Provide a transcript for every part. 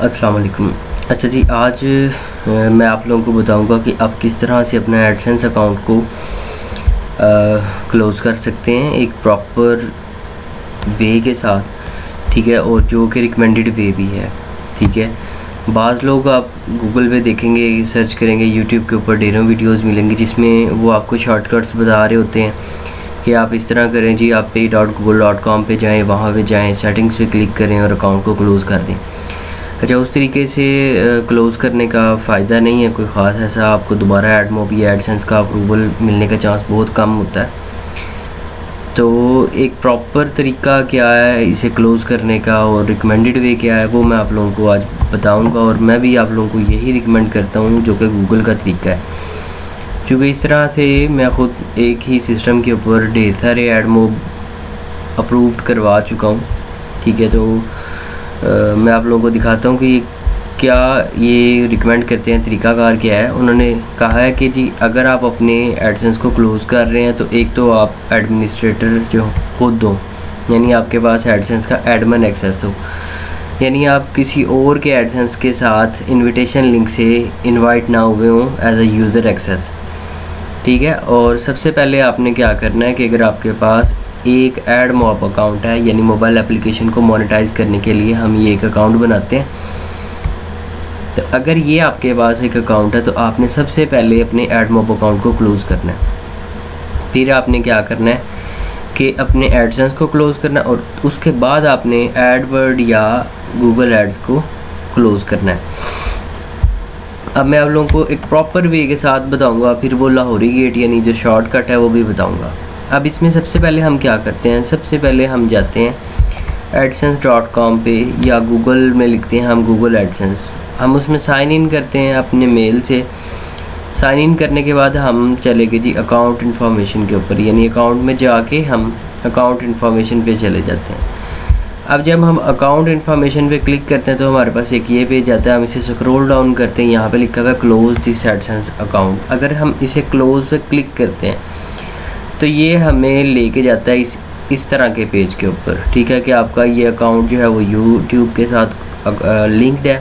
अस्सलाम वालेकुम। अच्छा जी, आज मैं आप लोगों को बताऊंगा कि आप किस तरह से अपना एडसेंस अकाउंट को क्लोज़ कर सकते हैं एक प्रॉपर वे के साथ, ठीक है, और जो कि रिकमेंडेड वे भी है, ठीक है। बाज़ लोग आप गूगल पे देखेंगे, सर्च करेंगे, यूट्यूब के ऊपर ढेरों वीडियोस मिलेंगी जिसमें वो आपको शॉर्टकट्स बता रहे होते हैं कि आप इस तरह करें जी, आप pay.google.com पे जाएँ, वहाँ पे जाएँ, सेटिंग्स पे क्लिक करें और अकाउंट को क्लोज़ कर दें। अच्छा, उस तरीके से क्लोज़ करने का फ़ायदा नहीं है कोई ख़ास ऐसा। आपको दोबारा एडमोब या एडसेंस का अप्रूवल मिलने का चांस बहुत कम होता है। तो एक प्रॉपर तरीका क्या है इसे क्लोज़ करने का और रिकमेंडेड वे क्या है, वो मैं आप लोगों को आज बताऊंगा। और मैं भी आप लोगों को यही रिकमेंड करता हूँ जो कि गूगल का तरीका है, क्योंकि इस तरह से मैं ख़ुद एक ही सिस्टम के ऊपर ढेर सारे एडमोब अप्रूव्ड करवा चुका हूँ, ठीक है। तो मैं आप लोगों को दिखाता हूँ कि क्या ये रिकमेंड करते हैं, तरीकाकार क्या है। उन्होंने कहा है कि जी, अगर आप अपने एडसेंस को क्लोज़ कर रहे हैं तो एक तो आप एडमिनिस्ट्रेटर जो खुद हो, यानी आपके पास एडसेंस का एडमिन एक्सेस हो, यानी आप किसी और के एडसेंस के साथ इनविटेशन लिंक से इनवाइट ना हुए हों एज अ यूज़र एक्सेस, ठीक है। और सबसे पहले आपने क्या करना है कि अगर आपके पास एक एडमोब अकाउंट है, यानी मोबाइल एप्लीकेशन को मोनेटाइज़ करने के लिए हम ये एक अकाउंट बनाते हैं, तो अगर ये आपके पास एक अकाउंट है तो आपने सबसे पहले अपने एडमोब अकाउंट को क्लोज़ करना है। फिर आपने क्या करना है कि अपने एडसेंस को क्लोज़ करना है और उसके बाद आपने एडवर्ड या गूगल एड्स को क्लोज़ करना है। अब मैं आप लोगों को एक प्रॉपर वे के साथ बताऊंगा, फिर वो लाहौरी गेट यानी जो शॉर्टकट है वो भी बताऊंगा। अब इसमें सबसे पहले हम क्या करते हैं, सबसे पहले हम जाते हैं adsense.com पे या गूगल में लिखते हैं हम गूगल एडसेंस। हम उसमें साइन इन करते हैं अपने मेल से। साइन इन करने के बाद हम चले गए जी अकाउंट इन्फॉर्मेशन के ऊपर, यानी अकाउंट में जाके हम अकाउंट इन्फॉर्मेशन पे चले जाते हैं। अब जब हम अकाउंट इन्फॉर्मेशन पे क्लिक करते हैं तो हमारे पास एक ये पेज आता है। हम इसे स्क्रॉल डाउन करते हैं, यहाँ पे लिखा हुआ है क्लोज दिस एडसेंस अकाउंट। अगर हम इसे क्लोज पे क्लिक करते हैं तो ये हमें लेके जाता है इस तरह के पेज के ऊपर, ठीक है, कि आपका ये अकाउंट जो है वो यूट्यूब के साथ लिंक्ड है।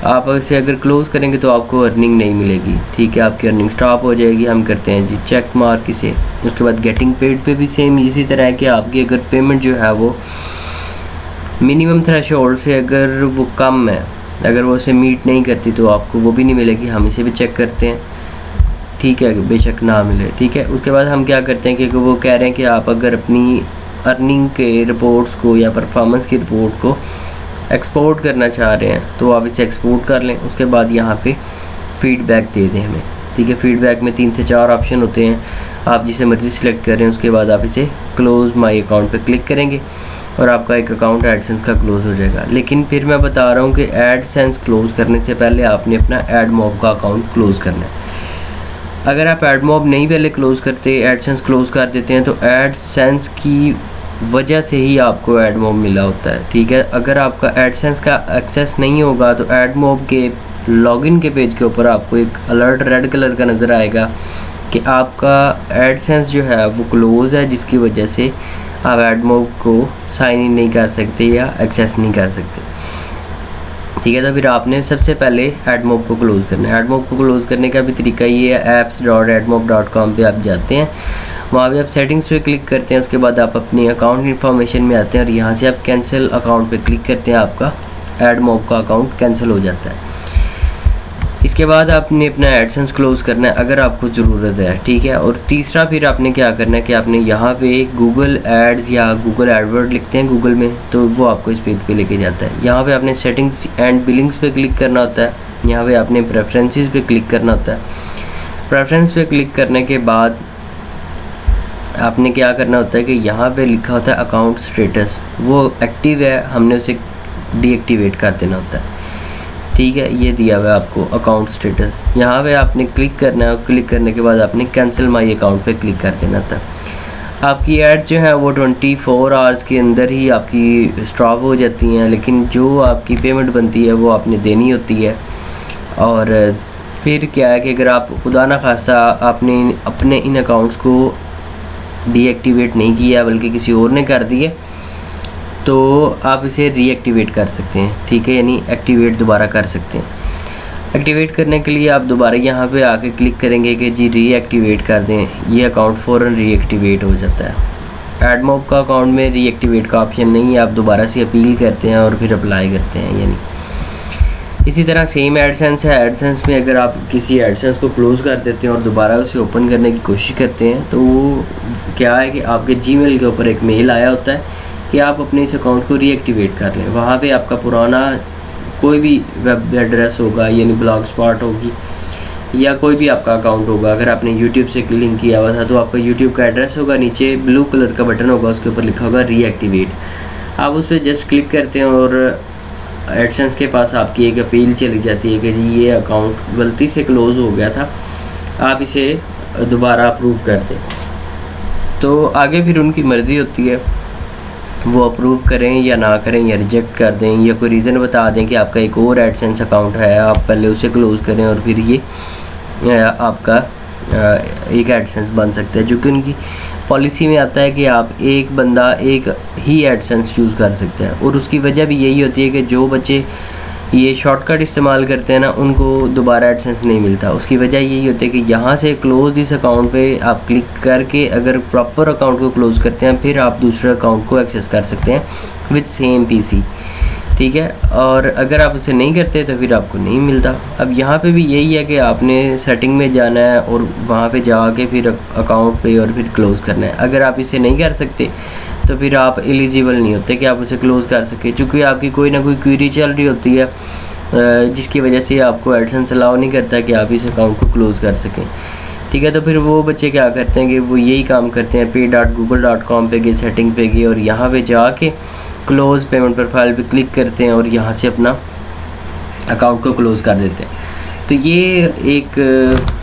आप इसे अगर क्लोज़ करेंगे तो आपको अर्निंग नहीं मिलेगी, ठीक है, आपकी अर्निंग स्टॉप हो जाएगी। हम करते हैं जी चेक मार्क इसे। उसके बाद गेटिंग पेड पे भी सेम इसी तरह है कि आपकी अगर पेमेंट जो है वो मिनिमम थ्रेशोल्ड से अगर वो कम है, अगर वो उसे मीट नहीं करती तो आपको वो भी नहीं मिलेगी। हम इसे भी चेक करते हैं, ठीक है, बेशक ना मिले, ठीक है। उसके बाद हम क्या करते हैं कि वो कह रहे हैं कि आप अगर अपनी अर्निंग के रिपोर्ट्स को या परफॉर्मेंस की रिपोर्ट को एक्सपोर्ट करना चाह रहे हैं तो आप इसे एक्सपोर्ट कर लें। उसके बाद यहाँ पे फीडबैक दे दें हमें, ठीक है। फीडबैक में 3 से 4 ऑप्शन होते हैं, आप जिसे मर्ज़ी सिलेक्ट करें। उसके बाद आप इसे क्लोज़ माई अकाउंट पे क्लिक करेंगे और आपका एक अकाउंट एडसेंस का क्लोज़ हो जाएगा। लेकिन फिर मैं बता रहा हूँ कि एडसेंस क्लोज़ करने से पहले आपने अपना एडमोब का अकाउंट क्लोज़ करना है। अगर आप एडमोब नहीं पहले क्लोज़ करते, एडसेंस क्लोज़ कर देते हैं, तो एडसेंस की वजह से ही आपको एडमोब मिला होता है, ठीक है। अगर आपका एडसेंस का एक्सेस नहीं होगा तो एडमोब के लॉगिन के पेज के ऊपर आपको एक अलर्ट रेड कलर का नज़र आएगा कि आपका एडसेंस जो है वो क्लोज़ है, जिसकी वजह से आप एडमोब को साइन इन नहीं कर सकते या एक्सेस नहीं कर सकते, ठीक है। तो फिर आपने सबसे पहले एडमोब को क्लोज़ करना है। एडमोब को क्लोज़ करने का भी तरीका ये है, apps.admob.com पे आप जाते हैं, वहाँ पे आप सेटिंग्स पे क्लिक करते हैं। उसके बाद आप अपनी अकाउंट इन्फॉर्मेशन में आते हैं और यहाँ से आप कैंसिल अकाउंट पे क्लिक करते हैं, आपका एडमोब का अकाउंट कैंसिल हो जाता है। इसके बाद आपने अपना एडसेंस क्लोज़ करना है अगर आपको ज़रूरत है, ठीक है। और तीसरा फिर आपने क्या करना है कि आपने यहाँ पे गूगल एड्स या गूगल एडवर्ड लिखते हैं गूगल में, तो वो आपको इस पेज पे लेके जाता है। यहाँ पे आपने सेटिंग्स एंड बिलिंग्स पे क्लिक करना होता है। यहाँ पे आपने प्रेफरेंसेस पे क्लिक करना होता है। प्रेफरेंस पे क्लिक करने के बाद आपने क्या करना होता है कि यहाँ पे लिखा होता है अकाउंट स्टेटस, वो एक्टिव है, हमने उसे डीएक्टिवेट कर देना होता है, ठीक है। ये दिया हुआ है आपको अकाउंट स्टेटस, यहाँ पे आपने क्लिक करना है और क्लिक करने के बाद आपने कैंसिल माई अकाउंट पे क्लिक कर देना था। आपकी एड्स जो है वो 24 आवर्स के अंदर ही आपकी स्टॉप हो जाती हैं, लेकिन जो आपकी पेमेंट बनती है वो आपने देनी होती है। और फिर क्या है कि अगर आप खुदा ना खास्ता आपने अपने इन अकाउंट्स को डीएक्टिवेट नहीं किया बल्कि किसी और ने कर दिए, तो आप इसे रीएक्टिवेट कर सकते हैं, ठीक है, यानी एक्टिवेट दोबारा कर सकते हैं। एक्टिवेट करने के लिए आप दोबारा यहाँ पे आके क्लिक करेंगे कि जी रीएक्टिवेट कर दें, ये अकाउंट फ़ौरन रीएक्टिवेट हो जाता है। एडमॉब का अकाउंट में रीएक्टिवेट का ऑप्शन नहीं है, आप दोबारा से अपील करते हैं और फिर अप्लाई करते हैं। यानी इसी तरह सेम एडसेंस है, एडसेंस में अगर आप किसी एडसेंस को क्लोज़ कर देते हैं और दोबारा उसे ओपन करने की कोशिश करते हैं तो वो क्या है कि आपके जीमेल के ऊपर एक मेल आया होता है कि आप अपने इस अकाउंट को रीएक्टिवेट कर लें। वहाँ पे आपका पुराना कोई भी वेब एड्रेस होगा, यानी ब्लॉग स्पॉट होगी या कोई भी आपका अकाउंट होगा, अगर आपने यूट्यूब से लिंक किया हुआ था तो आपका यूट्यूब का एड्रेस होगा, नीचे ब्लू कलर का बटन होगा, उसके ऊपर लिखा होगा रीएक्टिवेट। आप उस पर जस्ट क्लिक करते हैं और एडसेंस के पास आपकी एक अपील चली जाती है कि जी ये अकाउंट गलती से क्लोज़ हो गया था, आप इसे दोबारा अप्रूव कर दें। तो आगे फिर उनकी मर्ज़ी होती है, वो अप्रूव करें या ना करें या रिजेक्ट कर दें या कोई रीज़न बता दें कि आपका एक और एडसेंस अकाउंट है, आप पहले उसे क्लोज़ करें और फिर ये आपका एक एडसेंस बन सकता है। जो कि उनकी पॉलिसी में आता है कि आप एक बंदा एक ही एडसेंस चूज़ कर सकते हैं, और उसकी वजह भी यही होती है कि जो बच्चे ये शॉर्टकट इस्तेमाल करते हैं ना, उनको दोबारा एडसेंस नहीं मिलता। उसकी वजह यही होती है कि यहाँ से क्लोज़ दिस अकाउंट पे आप क्लिक करके अगर प्रॉपर अकाउंट को क्लोज़ करते हैं फिर आप दूसरे अकाउंट को एक्सेस कर सकते हैं विद सेम पीसी, ठीक है। और अगर आप उसे नहीं करते तो फिर आपको नहीं मिलता। अब यहाँ पे भी यही है कि आपने सेटिंग में जाना है और वहाँ पे जाके फिर अकाउंट पे और फिर क्लोज़ करना है। अगर आप इसे नहीं कर सकते तो फिर आप एलिजिबल नहीं होते कि आप उसे क्लोज़ कर सकें, चूँकि आपकी कोई ना कोई क्वेरी चल रही होती है जिसकी वजह से आपको एडसेंस अलाउ नहीं करता कि आप इस अकाउंट को क्लोज़ कर सकें, ठीक है। तो फिर वो बच्चे क्या करते हैं कि वो यही काम करते हैं, pay.google.com पे गए, सेटिंग पे गए और यहाँ पे जाके क्लोज़ पेमेंट प्रोफाइल पे क्लिक करते हैं और यहाँ से अपना अकाउंट को क्लोज़ कर देते हैं। तो ये एक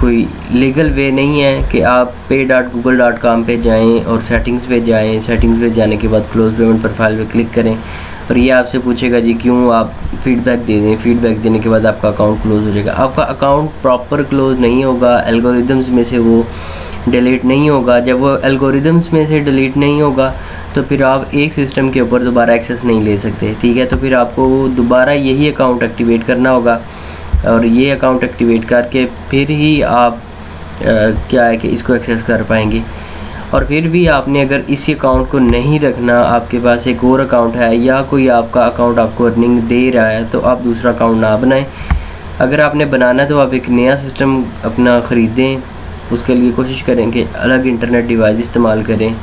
कोई लीगल वे नहीं है कि आप pay.google.com पे जाएं और सेटिंग्स पे जाएं, सेटिंग्स पे जाने के बाद क्लोज़ पेमेंट प्रोफाइल पे क्लिक करें और ये आपसे पूछेगा जी क्यों, आप फीडबैक दे दें। फीडबैक देने के बाद आपका अकाउंट क्लोज़ हो जाएगा। आपका अकाउंट प्रॉपर क्लोज़ नहीं होगा, एल्गोरिदम्स में से वो डिलीट नहीं होगा। जब वो एल्गोरिदम्स में से डिलीट नहीं होगा तो फिर आप एक सिस्टम के ऊपर दोबारा एक्सेस नहीं ले सकते, ठीक है। तो फिर आपको दोबारा यही अकाउंट एक्टिवेट करना होगा और ये अकाउंट एक्टिवेट करके फिर ही आप क्या है कि इसको एक्सेस कर पाएंगे। और फिर भी आपने अगर इसी अकाउंट को नहीं रखना, आपके पास एक और अकाउंट है या कोई आपका अकाउंट आपको अर्निंग दे रहा है, तो आप दूसरा अकाउंट ना बनाएं। अगर आपने बनाना है तो आप एक नया सिस्टम अपना ख़रीदें, उसके लिए कोशिश करें कि अलग इंटरनेट डिवाइस इस्तेमाल करें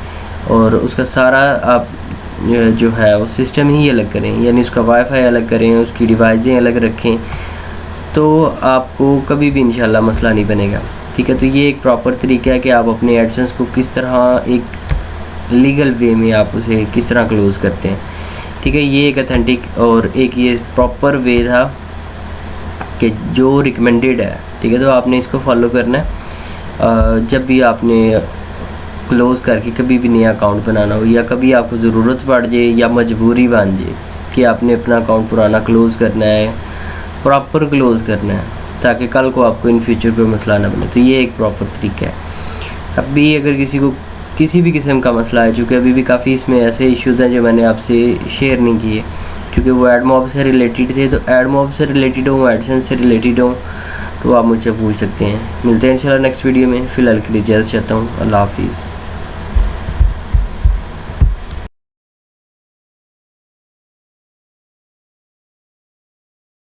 और उसका सारा आप जो है वो सिस्टम ही अलग करें, यानी उसका वाईफाई अलग करें, उसकी डिवाइसें अलग रखें, तो आपको कभी भी इंशाल्लाह मसला नहीं बनेगा, ठीक है। तो ये एक प्रॉपर तरीका है कि आप अपने एडसेंस को किस तरह एक लीगल वे में आप उसे किस तरह क्लोज़ करते हैं, ठीक है। ये एक अथेंटिक और एक ये प्रॉपर वे था कि जो रिकमेंडेड है, ठीक है। तो आपने इसको फॉलो करना है जब भी आपने क्लोज़ करके कभी भी नया अकाउंट बनाना हो या कभी आपको ज़रूरत पड़ जाए या मजबूरी बन जाए कि आपने अपना अकाउंट पुराना क्लोज़ करना है, प्रॉपर क्लोज़ करना है ताकि कल को आपको इन फ्यूचर कोई मसला ना बने। तो ये एक प्रॉपर तरीका है। अब भी अगर किसी को किसी भी किस्म का मसला है, चूँकि अभी भी काफ़ी इसमें ऐसे इश्यूज़ हैं जो मैंने आपसे शेयर नहीं किए क्योंकि वो एडमॉब से रिलेटेड थे। तो एडमॉब से रिलेटेड हो, एडसेंस से रिलेटेड हो, तो आप मुझसे पूछ सकते हैं। मिलते हैं इंशाल्लाह नेक्स्ट वीडियो में। फ़िलहाल के लिए इजाज़त चाहता हूँ। अल्लाह हाफिज़।